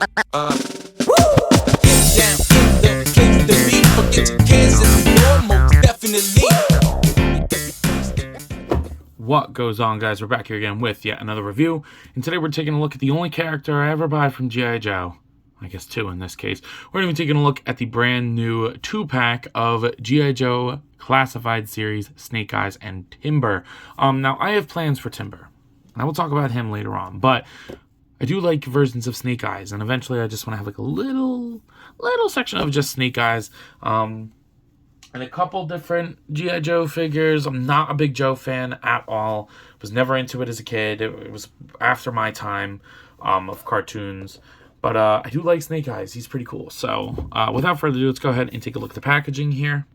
Down in the place to be. Forget your cares if you want, most definitely. What goes on, guys? We're back here again with yet another review, and today we're taking a look at the only character I ever buy from G.I. Joe. I guess two in this case. We're going to be taking a look at the brand new 2-pack of G.I. Joe Classified Series Snake Eyes and Timber. Now, I have plans for Timber, and I will talk about him later on, but I do like versions of Snake Eyes, and eventually I just want to have like a little section of just Snake Eyes. And a couple different G.I. Joe figures. I'm not a big Joe fan at all. Was never into it as a kid. It was after my time of cartoons. But I do like Snake Eyes. He's pretty cool. So without further ado, let's go ahead and take a look at the packaging here.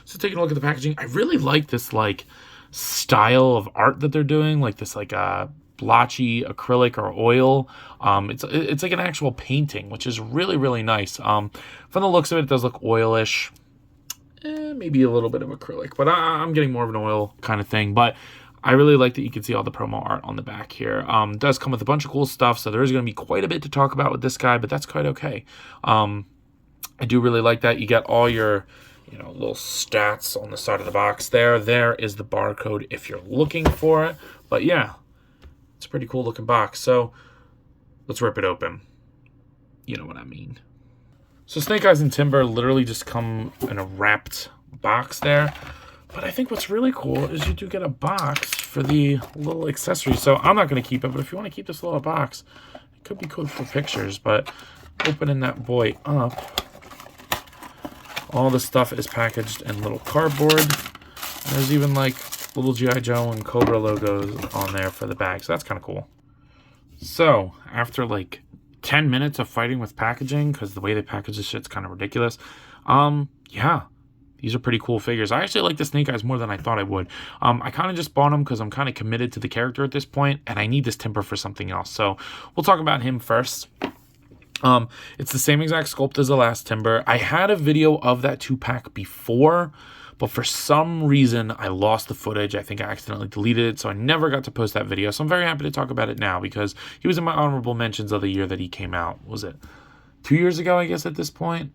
So taking a look at the packaging, I really like this like style of art that they're doing. Like this like blotchy acrylic or oil. It's like an actual painting, which is really nice. From the looks of it, it does look oilish. Maybe a little bit of acrylic, but I'm getting more of an oil kind of thing. But I really like that you can see all the promo art on the back here. It does come with a bunch of cool stuff, so there is going to be quite a bit to talk about with this guy, but that's quite okay. I do really like that. You get all your little stats on the side of the box there. There is the barcode if you're looking for it. But yeah, it's a pretty cool looking box. So let's rip it open. You know what I mean. So Snake Eyes and Timber literally just come in a wrapped box there. But I think what's really cool is you do get a box for the little accessory. So I'm not going to keep it, but if you want to keep this little box, it could be cool for pictures. But opening that boy up, all the stuff is packaged in little cardboard. There's even like little G.I. Joe and Cobra logos on there for the bag. So that's kind of cool. So after like 10 minutes of fighting with packaging, because the way they package this shit's kind of ridiculous. Yeah, these are pretty cool figures. I actually like the Snake Eyes more than I thought I would. I kind of just bought them because I'm kind of committed to the character at this point, and I need this Timber for something else. So we'll talk about him first. It's the same exact sculpt as the last Timber. I had a video of that 2-pack before, but for some reason, I lost the footage. I think I accidentally deleted it, so I never got to post that video. So I'm very happy to talk about it now because he was in my honorable mentions of the year that he came out. Was it 2 years ago, I guess, at this point?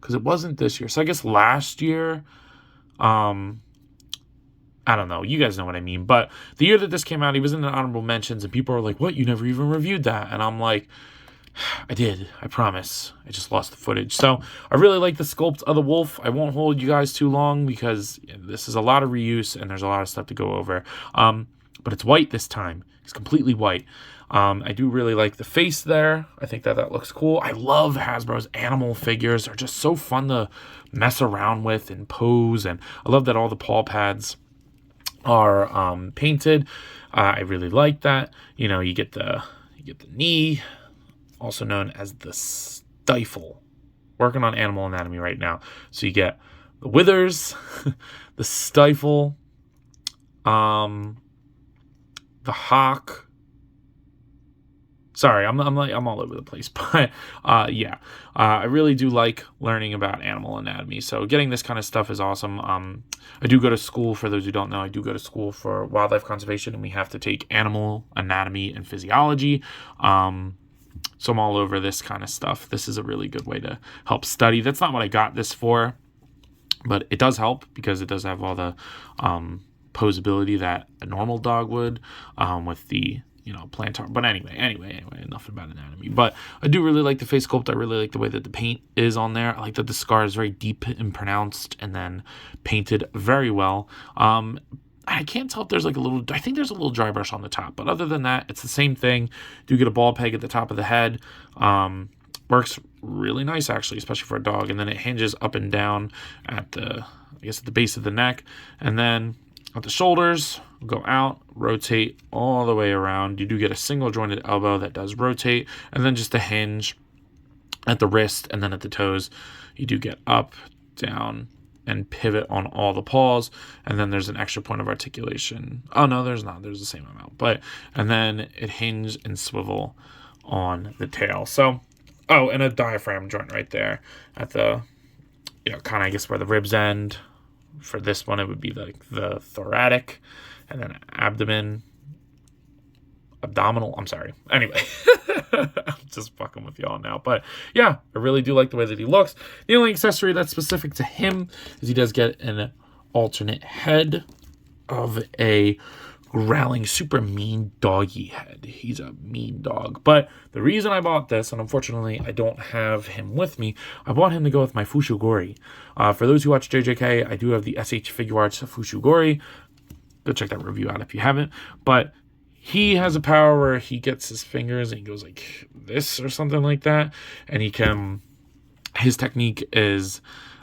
Because it wasn't this year. So I guess last year, I don't know. You guys know what I mean. But the year that this came out, he was in the honorable mentions, and people were like, what? You never even reviewed that? And I'm like, I did. I promise. I just lost the footage. So I really like the sculpt of the wolf. I won't hold you guys too long because this is a lot of reuse and there's a lot of stuff to go over. But it's white this time. It's completely white. I do really like the face there. I think that looks cool. I love Hasbro's animal figures. They're just so fun to mess around with and pose. And I love that all the paw pads are painted. I really like that. You get the knee, also known as the stifle. Working on Animal Anatomy right now. So you get the withers, the stifle, the hock. Sorry, I'm all over the place, but yeah, I really do like learning about Animal Anatomy. So getting this kind of stuff is awesome. I do go to school. For those who don't know, I do go to school for wildlife conservation, and we have to take Animal Anatomy and Physiology. So I'm all over this kind of stuff. This is a really good way to help study. That's not what I got this for, but it does help because it does have all the posability that a normal dog would with the plantar. But anyway, enough about anatomy. But I do really like the face sculpt. I really like the way that the paint is on there. I like that the scar is very deep and pronounced and then painted very well. I can't tell if there's like I think there's a little dry brush on the top, but other than that, it's the same thing. Do get a ball peg at the top of the head. Works really nice, actually, especially for a dog. And then it hinges up and down at the base of the neck. And then at the shoulders, go out, rotate all the way around. You do get a single jointed elbow that does rotate. And then just a hinge at the wrist and then at the toes. You do get up, down, and pivot on all the paws, and then there's an extra point of articulation. Oh no, there's not. There's the same amount, and then it hinge and swivel on the tail. So, and a diaphragm joint right there at the, kind of I guess where the ribs end. For this one, it would be like the thoracic, and then abdominal. I'm sorry. Anyway, I'm just fucking with y'all now. But yeah, I really do like the way that he looks. The only accessory that's specific to him is he does get an alternate head of a growling, super mean doggy head. He's a mean dog. But the reason I bought this, and unfortunately I don't have him with me, I bought him to go with my Fushigori. For those who watch JJK, I do have the SH Figure Arts Fushigori. Go check that review out if you haven't. But he has a power where he gets his fingers and he goes like this or something like that. And he can, his technique is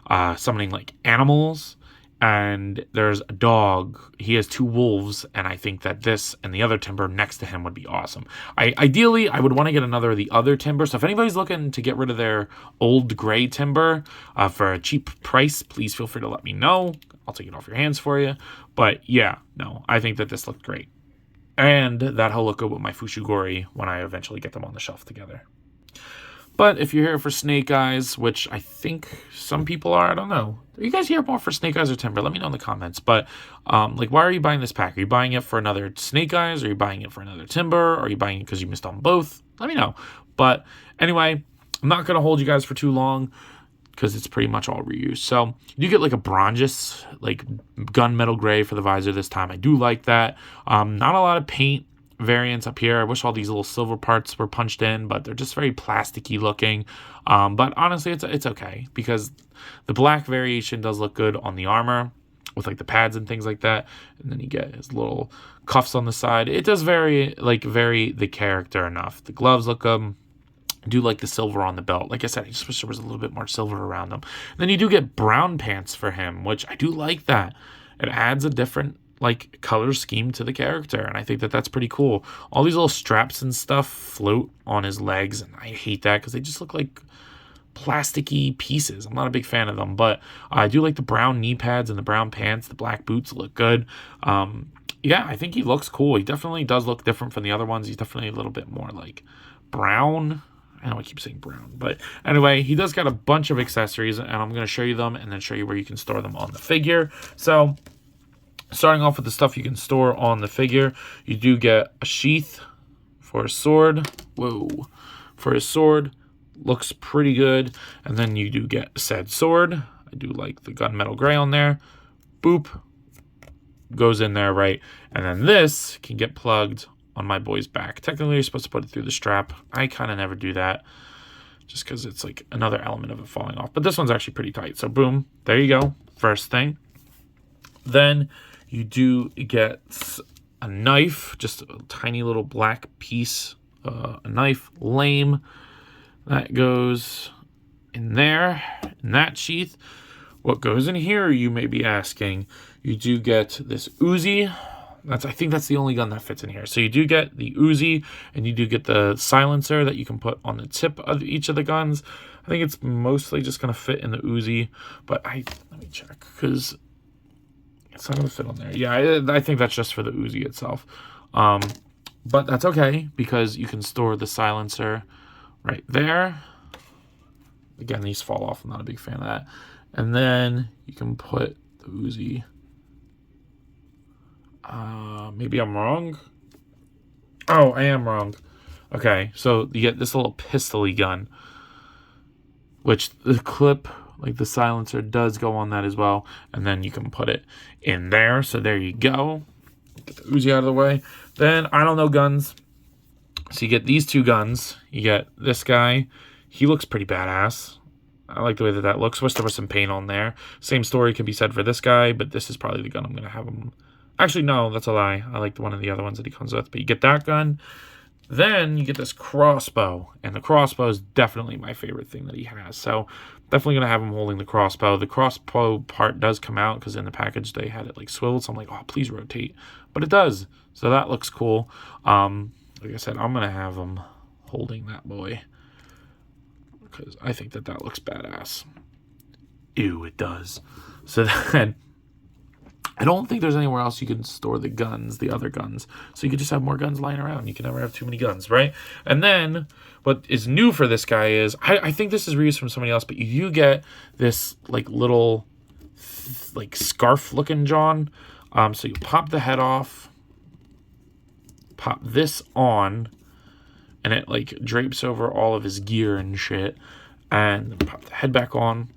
summoning like animals. And there's a dog. He has 2 wolves, and I think that this and the other timber next to him would be awesome. Ideally, I would want to get another of the other timber. So if anybody's looking to get rid of their old gray timber for a cheap price, please feel free to let me know. I'll take it off your hands for you. But yeah, no, I think that this looked great. And that'll look good with my Fushigori when I eventually get them on the shelf together. But if you're here for Snake Eyes, which I think some people are, I don't know. Are you guys here more for Snake Eyes or Timber? Let me know in the comments. But, like, why are you buying this pack? Are you buying it for another Snake Eyes? Are you buying it for another Timber? Are you buying it because you missed on both? Let me know. But anyway, I'm not going to hold you guys for too long because it's pretty much all reused. So you do get like a bronzes, like gunmetal gray for the visor this time. I do like that. Not a lot of paint variants up here. I wish all these little silver parts were punched in, but they're just very plasticky looking. But honestly, it's okay because the black variation does look good on the armor with like the pads and things like that. And then you get his little cuffs on the side. It does vary the character enough. The gloves look I do like the silver on the belt. Like I said, I just wish there was a little bit more silver around them. And then you do get brown pants for him, which I do like that. It adds a different like color scheme to the character, and I think that that's pretty cool. All these little straps and stuff float on his legs, and I hate that because they just look like plasticky pieces. I'm not a big fan of them, but I do like the brown knee pads and the brown pants. The black boots look good. Yeah, I think he looks cool. He definitely does look different from the other ones. He's definitely a little bit more like brown. I know I keep saying brown, but anyway, he does got a bunch of accessories, and I'm going to show you them and then show you where you can store them on the figure. So starting off with the stuff you can store on the figure, you do get a sheath for a sword. Whoa. For his sword. Looks pretty good. And then you do get said sword. I do like the gunmetal gray on there. Boop. Goes in there, right? And then this can get plugged on my boy's back. Technically, you're supposed to put it through the strap. I kind of never do that just because it's like another element of it falling off. But this one's actually pretty tight. So boom. There you go. First thing. Then you do get a knife, just a tiny little black piece, a knife, lame. That goes in there, in that sheath. What goes in here, you may be asking? You do get this Uzi. I think that's the only gun that fits in here. So you do get the Uzi, and you do get the silencer that you can put on the tip of each of the guns. I think it's mostly just going to fit in the Uzi, but let me check, because it's not going to fit on there. Yeah, I think that's just for the Uzi itself. But that's okay, because you can store the silencer right there. Again, these fall off. I'm not a big fan of that. And then you can put the Uzi. Maybe I'm wrong. Oh, I am wrong. Okay, so you get this little pistol-y gun, which the clip, like the silencer, does go on that as well. And then you can put it in there. So there you go. Get the Uzi out of the way. Then, I don't know guns. So you get these two guns. You get this guy. He looks pretty badass. I like the way that looks. Wish there was some paint on there. Same story can be said for this guy, but this is probably the gun I'm going to have him. Actually, no, that's a lie. I like one of the other ones that he comes with. But you get that gun. Then you get this crossbow. And the crossbow is definitely my favorite thing that he has. So definitely going to have him holding the crossbow. The crossbow part does come out because in the package they had it like swiveled. So I'm like, oh, please rotate. But it does. So that looks cool. Like I said, I'm going to have him holding that boy, because I think that looks badass. Ew, it does. So then, I don't think there's anywhere else you can store the guns, the other guns. So you could just have more guns lying around. You can never have too many guns, right? And then, what is new for this guy is, I think this is reused from somebody else, but you do get this, like, little, like, scarf-looking John. So you pop the head off, pop this on, and it like drapes over all of his gear and shit. And pop the head back on.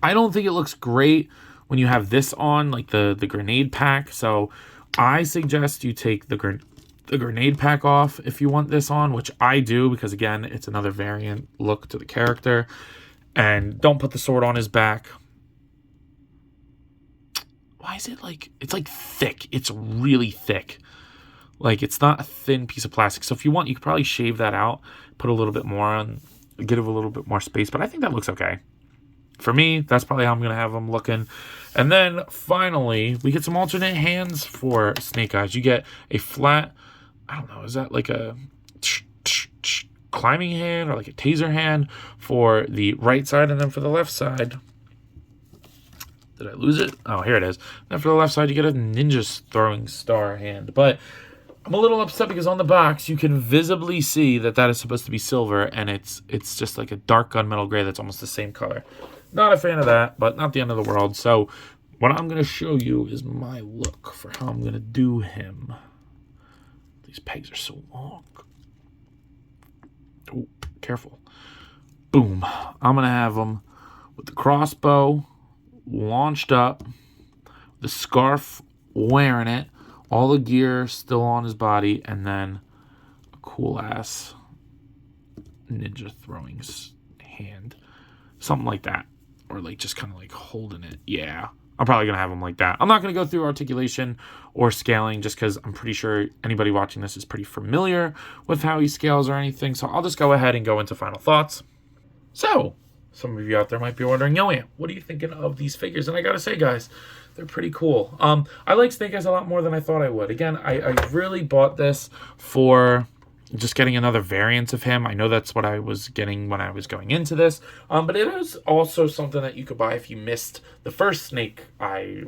I don't think it looks great when you have this on, like the grenade pack. So I suggest you take the grenade pack off if you want this on, which I do, because again, it's another variant look to the character. And don't put the sword on his back. Why is it like, it's like thick. It's really thick. Like, it's not a thin piece of plastic. So if you want, you could probably shave that out, put a little bit more on, give it a little bit more space. But I think that looks okay. For me, that's probably how I'm going to have them looking. And then finally, we get some alternate hands for Snake Eyes. You get a flat, I don't know, is that like a climbing hand or like a taser hand for the right side, and then for the left side, did I lose it? Oh, here it is. Then for the left side, you get a ninja throwing star hand. But I'm a little upset because on the box, you can visibly see that that is supposed to be silver, and it's just like a dark gunmetal gray that's almost the same color. Not a fan of that, but not the end of the world. So what I'm going to show you is my look for how I'm going to do him. These pegs are so long. Oh, careful. Boom. I'm going to have him with the crossbow launched up, the scarf wearing it, all the gear still on his body, and then a cool ass ninja throwing hand. Something like that. Or like just kind of like holding it. Yeah. I'm probably going to have him like that. I'm not going to go through articulation or scaling just because I'm pretty sure anybody watching this is pretty familiar with how he scales or anything. So I'll just go ahead and go into final thoughts. So, some of you out there might be wondering, yo, Ant, what are you thinking of these figures? And I got to say, guys, they're pretty cool. I like Snake Eyes a lot more than I thought I would. Again, I really bought this for just getting another variant of him. I know that's what I was getting when I was going into this. But it is also something that you could buy if you missed the first Snake Eye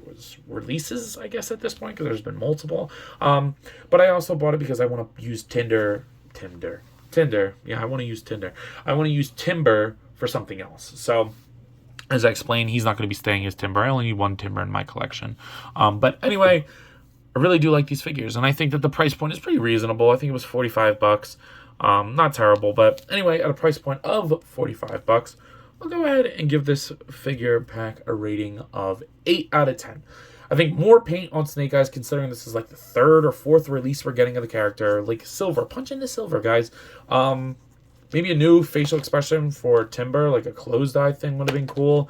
releases, I guess, at this point, because there's been multiple. But I also bought it because I want to use Tinder. Yeah, I want to use Tinder. I want to use Timber for something else. So, as I explained, he's not going to be staying as Timber. I only need one Timber in my collection. But anyway, I really do like these figures, and I think that the price point is pretty reasonable. I think it was $45. Not terrible, but anyway, at a price point of $45, I'll go ahead and give this figure pack a rating of 8 out of 10. I think more paint on Snake Eyes, considering this is like the 3rd or 4th release we're getting of the character. Like silver, punch into silver, guys. Maybe a new facial expression for Timber, like a closed eye thing would have been cool.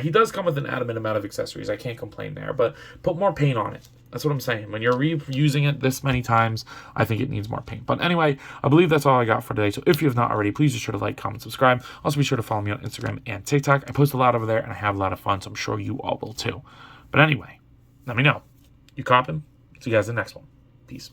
He does come with an adamant amount of accessories. I can't complain there, but put more paint on it. That's what I'm saying. When you're reusing it this many times, I think it needs more paint. But anyway, I believe that's all I got for today. So if you have not already, please be sure to like, comment, subscribe. Also be sure to follow me on Instagram and TikTok. I post a lot over there, and I have a lot of fun, so I'm sure you all will too. But anyway, let me know. You coppin'? See you guys in the next one. Peace.